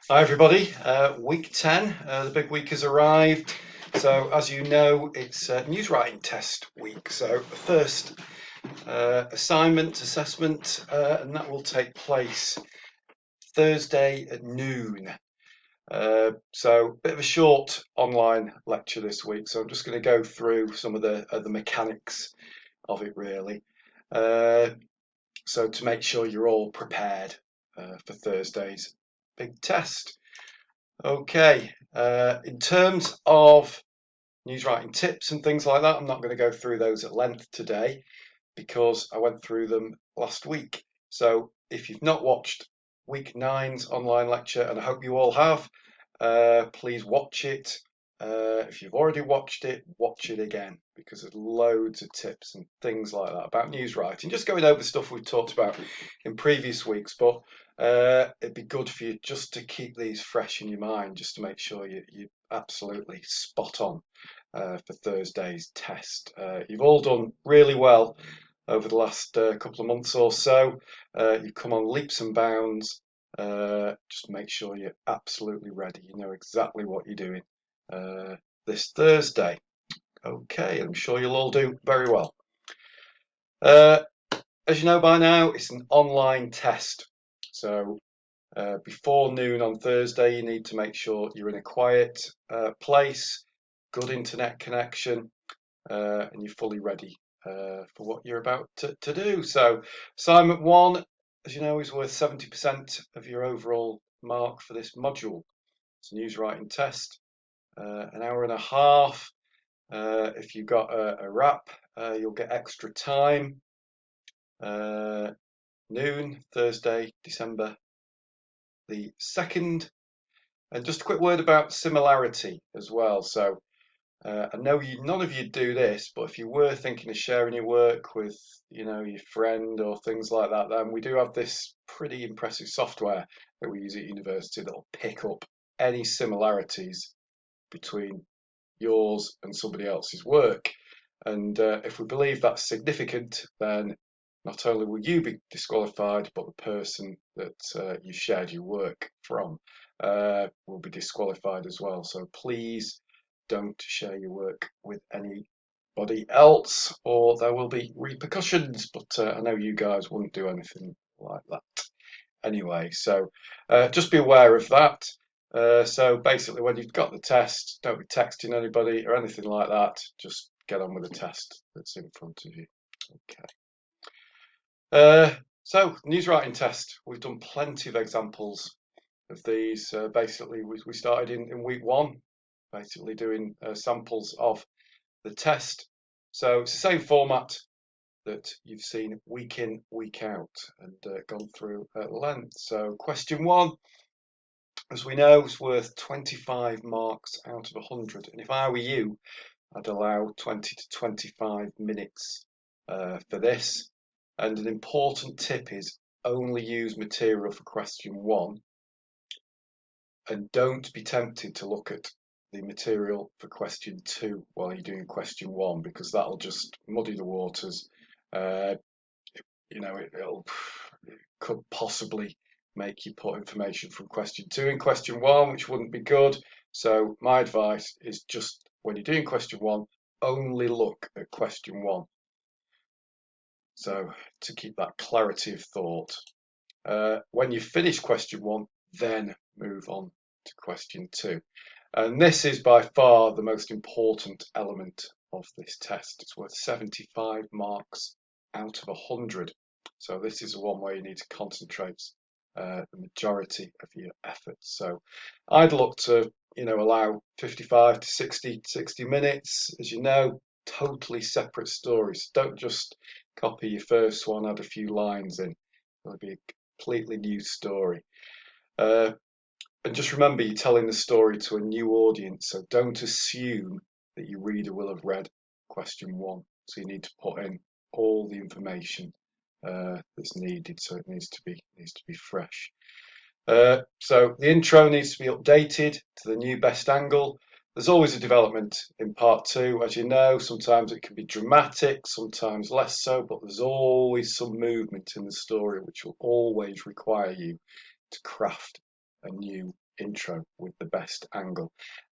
Hi everybody, week 10, the big week has arrived. So as you know, it's news writing test week. So the first assessment, and that will take place Thursday at noon. So a bit of a short online lecture this week. So I'm just going to go through some of the mechanics of it really. So to make sure you're all prepared for Thursday's big test. Okay, in terms of news writing tips and things like that, I'm not going to go through those at length today because I went through them last week. So if you've not watched week nine's online lecture, and I hope you all have, please watch it. If you've already watched it, watch it again because there's loads of tips and things like that about news writing. Just going over stuff we've talked about in previous weeks, but it'd be good for you just to keep these fresh in your mind, just to make sure you're absolutely spot on for Thursday's test. You've all done really well over the last couple of months or so. You've come on leaps and bounds. Just make sure you're absolutely ready. You know exactly what you're doing this Thursday. Okay, I'm sure you'll all do very well. Uh, as you know by now, it's an online test. So before noon on Thursday, you need to make sure you're in a quiet place, good internet connection, and you're fully ready for what you're about to do. So, assignment one, as you know, is worth 70% of your overall mark for this module. It's a news writing test, an hour and a half. If you've got a wrap, you'll get extra time. Noon, Thursday, December the 2nd. And just a quick word about similarity as well. So, I know none of you do this, but if you were thinking of sharing your work with, your friend or things like that, then we do have this pretty impressive software that we use at university that'll pick up any similarities between yours and somebody else's work. And if we believe that's significant, then not only will you be disqualified, but the person that you shared your work from will be disqualified as well. So please don't share your work with anybody else, or there will be repercussions. But I know you guys wouldn't do anything like that anyway. So just be aware of that. So basically, when you've got the test, don't be texting anybody or anything like that. Just get on with the test that's in front of you. Okay. So news writing test. We've done plenty of examples of these. Basically, we started in week one, basically doing samples of the test. So it's the same format that you've seen week in, week out, and gone through at length. So question one, as we know, is worth 25 marks out of 100. And if I were you, I'd allow 20 to 25 minutes for this. And an important tip is only use material for question one, and don't be tempted to look at the material for question two while you're doing question one, because that'll just muddy the waters. Uh, it could possibly make you put information from question two in question one, which wouldn't be good. So my advice is just when you're doing question one, only look at question one. So to keep that clarity of thought. When you finish question one, then move on to question two. And this is by far the most important element of this test. It's worth 75 marks out of 100. So this is the one where you need to concentrate the majority of your efforts. So I'd look to, allow 55 to 60 minutes. As you know, totally separate stories. Don't just copy your first one, add a few lines in. It'll be a completely new story. And just remember, you're telling the story to a new audience, so don't assume that your reader will have read question one. So you need to put in all the information that's needed, so it needs to be fresh. So the intro needs to be updated to the new best angle. There's always a development in part two, as you know. Sometimes it can be dramatic, sometimes less so, but there's always some movement in the story which will always require you to craft a new intro with the best angle.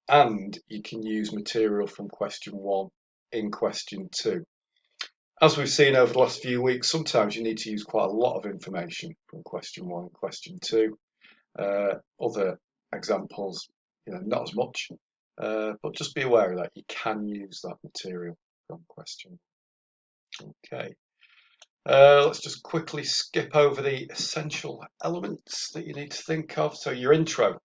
And you can use material from question 1 in question 2. As we've seen over the last few weeks, sometimes you need to use quite a lot of information from question 1 and question 2. Other examples, not as much, but just be aware of that. You can use that material from question. Okay. Let's just quickly skip over the essential elements that you need to think of. So your intro,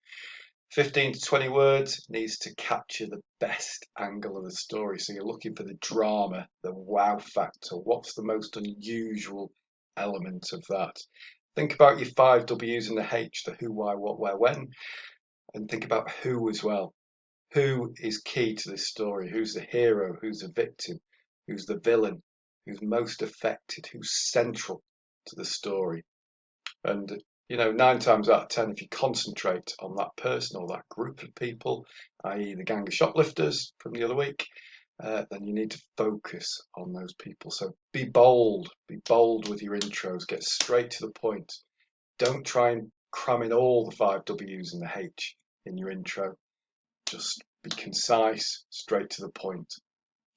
15 to 20 words, needs to capture the best angle of the story. So you're looking for the drama, the wow factor. What's the most unusual element of that? Think about your 5 W's and the H, the who, why, what, where, when, and think about who as well. Who is key to this story? Who's the hero? Who's the victim? Who's the villain? Who's most affected? Who's central to the story? And 9 times out of 10, if you concentrate on that person or that group of people, i.e. the gang of shoplifters from the other week, then you need to focus on those people. So be bold with your intros, get straight to the point. Don't try and cram in all the 5 W's and the H in your intro. Just be concise, straight to the point.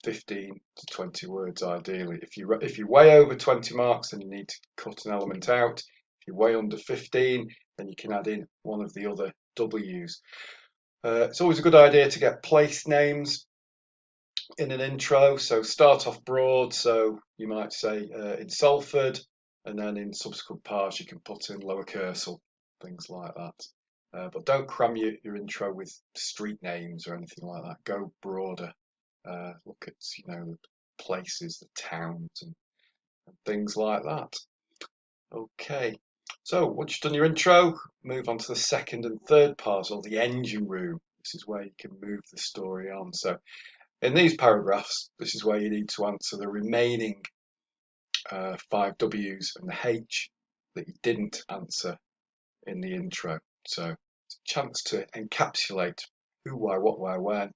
15 to 20 words ideally. If you're way over 20 marks, then you need to cut an element out. If you're way under 15, then you can add in one of the other W's. It's always a good idea to get place names in an intro. So start off broad. So you might say in Salford, and then in subsequent parts you can put in Lower Kersal, things like that. But don't cram your intro with street names or anything like that. Go broader. Look at the places, the towns, and things like that. Okay, so once you've done your intro, move on to the second and third parts, or the engine room. This is where you can move the story on. So in these paragraphs, this is where you need to answer the remaining 5 W's and the H that you didn't answer in the intro. So it's a chance to encapsulate who, why, what, where, when.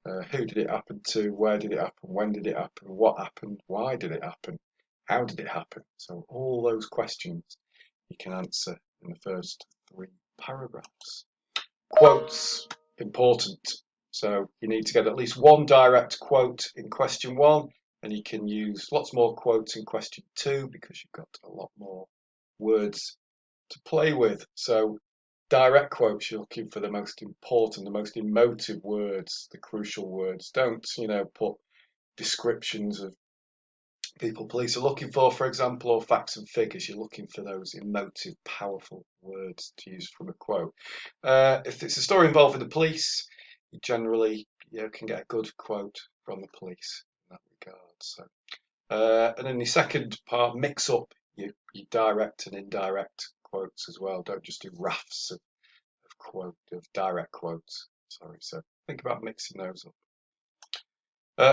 Who did it happen to? Where did it happen? When did it happen? What happened? Why did it happen? How did it happen? So all those questions you can answer in the first 3 paragraphs. Quotes, important. So you need to get at least one direct quote in question 1, and you can use lots more quotes in question 2 because you've got a lot more words to play with. So direct quotes, you're looking for the most important, the most emotive words, the crucial words. Don't, put descriptions of people police are looking for example, or facts and figures. You're looking for those emotive, powerful words to use from a quote. If it's a story involving the police, you generally can get a good quote from the police in that regard. So, and in the second part, mix up your direct and indirect quotes as well. Don't just do rafts of direct quotes. Sorry, so think about mixing those up.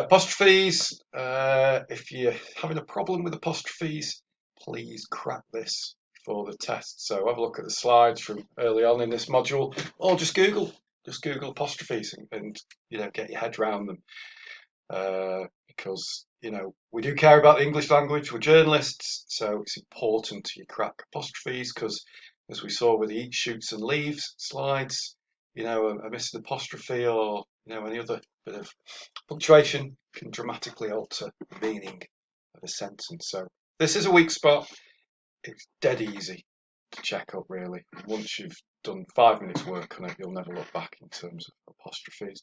Apostrophes. If you're having a problem with apostrophes, please crack this for the test. So have a look at the slides from early on in this module, or just Google apostrophes and get your head around them. Because we do care about the English language. We're journalists, so it's important you crack apostrophes because, as we saw with the eat, shoots and leaves slides, a missed apostrophe or any other bit of punctuation can dramatically alter the meaning of a sentence. So this is a weak spot. It's dead easy to check up, really. Once you've done 5 minutes work on it, you'll never look back in terms of apostrophes.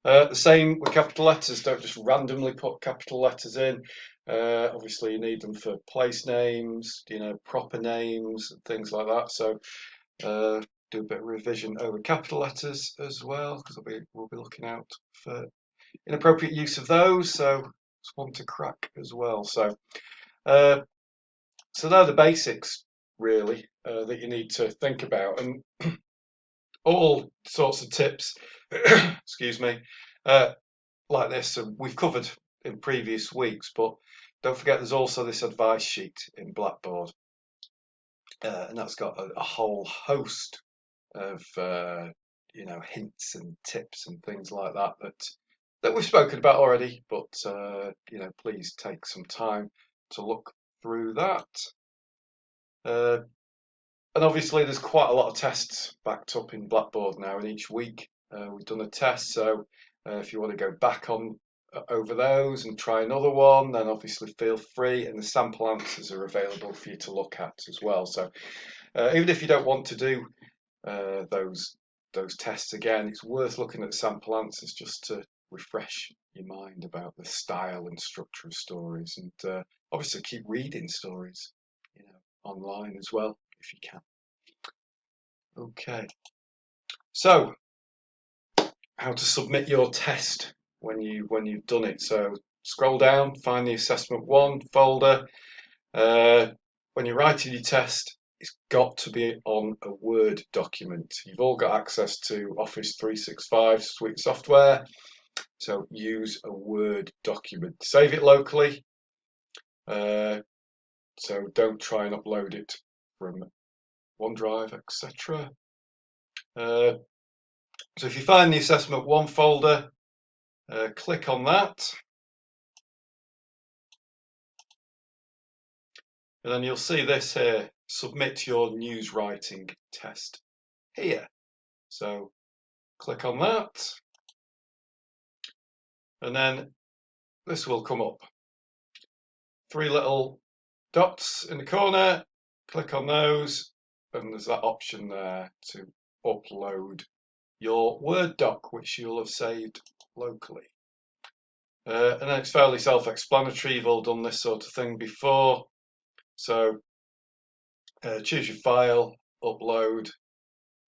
The same with capital letters. Don't just randomly put capital letters in. Obviously, you need them for place names, proper names and things like that. So do a bit of revision over capital letters as well, because we'll be looking out for inappropriate use of those. So it's one to crack as well. So they're the basics really that you need to think about, and all sorts of tips excuse me, like this we've covered in previous weeks, but don't forget there's also this advice sheet in Blackboard, and that's got a whole host of hints and tips and things like that we've spoken about already, but please take some time to look through that. And obviously there's quite a lot of tests backed up in Blackboard now, and each week we've done a test. So if you want to go back on over those and try another one, then obviously feel free, and the sample answers are available for you to look at as well. So even if you don't want to do those tests again, it's worth looking at the sample answers just to refresh your mind about the style and structure of stories, and obviously keep reading stories, online as well if you can. Okay, so how to submit your test when you've done it. So scroll down, find the assessment 1 folder. When you're writing your test, it's got to be on a Word document. You've all got access to Office 365 suite software, so use a Word document. Save it locally, so don't try and upload it from OneDrive, etc. So if you find the assessment 1 folder, click on that, and then you'll see this here, submit your news writing test here. So click on that, and then this will come up. 3 little dots in the corner, click on those, and there's that option there to upload your Word doc, which you'll have saved locally. And then it's fairly self-explanatory. You've all done this sort of thing before. So choose your file, upload,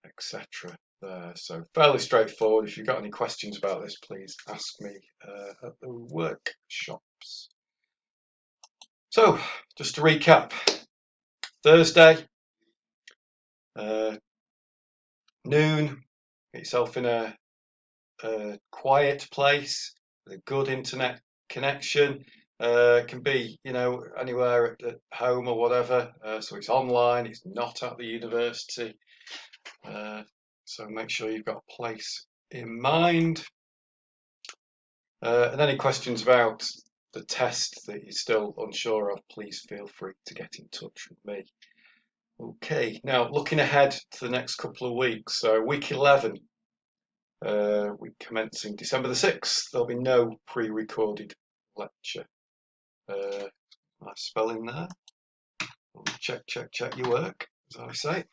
etc. there. So fairly straightforward. If you've got any questions about this, please ask me at the workshops. So just to recap, Thursday, noon, get yourself in a quiet place with a good internet connection. Can be, anywhere at home or whatever. So it's online, it's not at the university. So make sure you've got a place in mind. And any questions about the test that you're still unsure of, please feel free to get in touch with me. Okay, now looking ahead to the next couple of weeks. So week 11, we commencing December the 6th. There'll be no pre-recorded lecture. Nice spelling there. Check your work, as I say.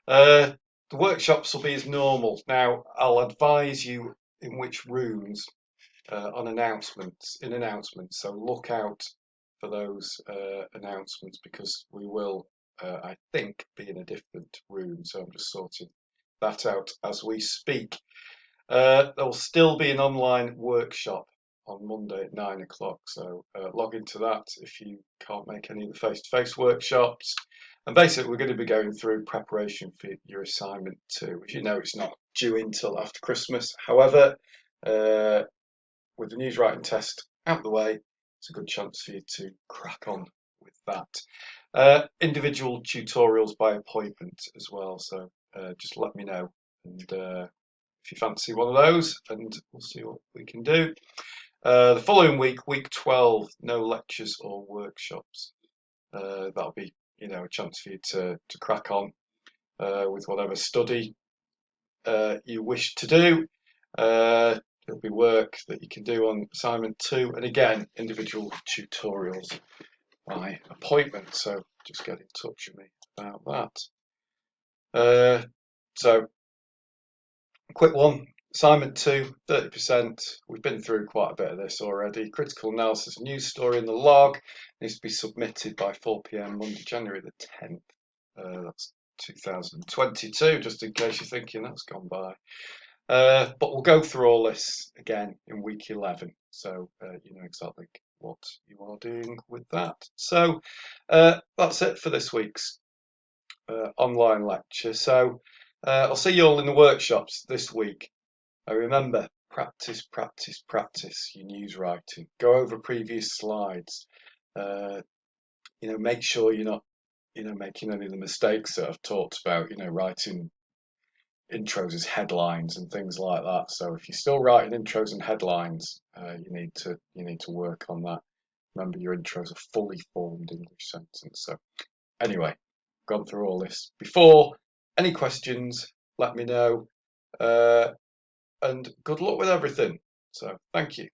The workshops will be as normal. Now, I'll advise you in which rooms on announcements. So look out for those announcements, because we will, I think, be in a different room. So I'm just sorting that out as we speak. There will still be an online workshop on Monday at 9 o'clock. So log into that if you can't make any of the face-to-face workshops. And basically, we're going to be going through preparation for your assignment 2. As you know, it's not due until after Christmas. However, with the news writing test out of the way, it's a good chance for you to crack on with that. Individual tutorials by appointment as well. So just let me know, and if you fancy one of those, and we'll see what we can do. The following week, week 12, no lectures or workshops. That'll be, a chance for you to crack on with whatever study you wish to do. There'll be work that you can do on assignment 2, and again, individual tutorials by appointment. So just get in touch with me about that. So quick one. Assignment 2, 30%. We've been through quite a bit of this already. Critical analysis news story in the log needs to be submitted by 4 p.m. Monday, January the 10th. That's 2022, just in case you're thinking that's gone by. But we'll go through all this again in week 11, so you know exactly what you are doing with that. So that's it for this week's online lecture. So I'll see you all in the workshops this week. Remember, practice your news writing. Go over previous slides. Make sure you're not, making any of the mistakes that I've talked about. Writing intros as headlines and things like that. So if you're still writing intros and headlines, you need to work on that. Remember, your intros are fully formed English sentence. So anyway, gone through all this before. Any questions, let me know. And good luck with everything. So thank you.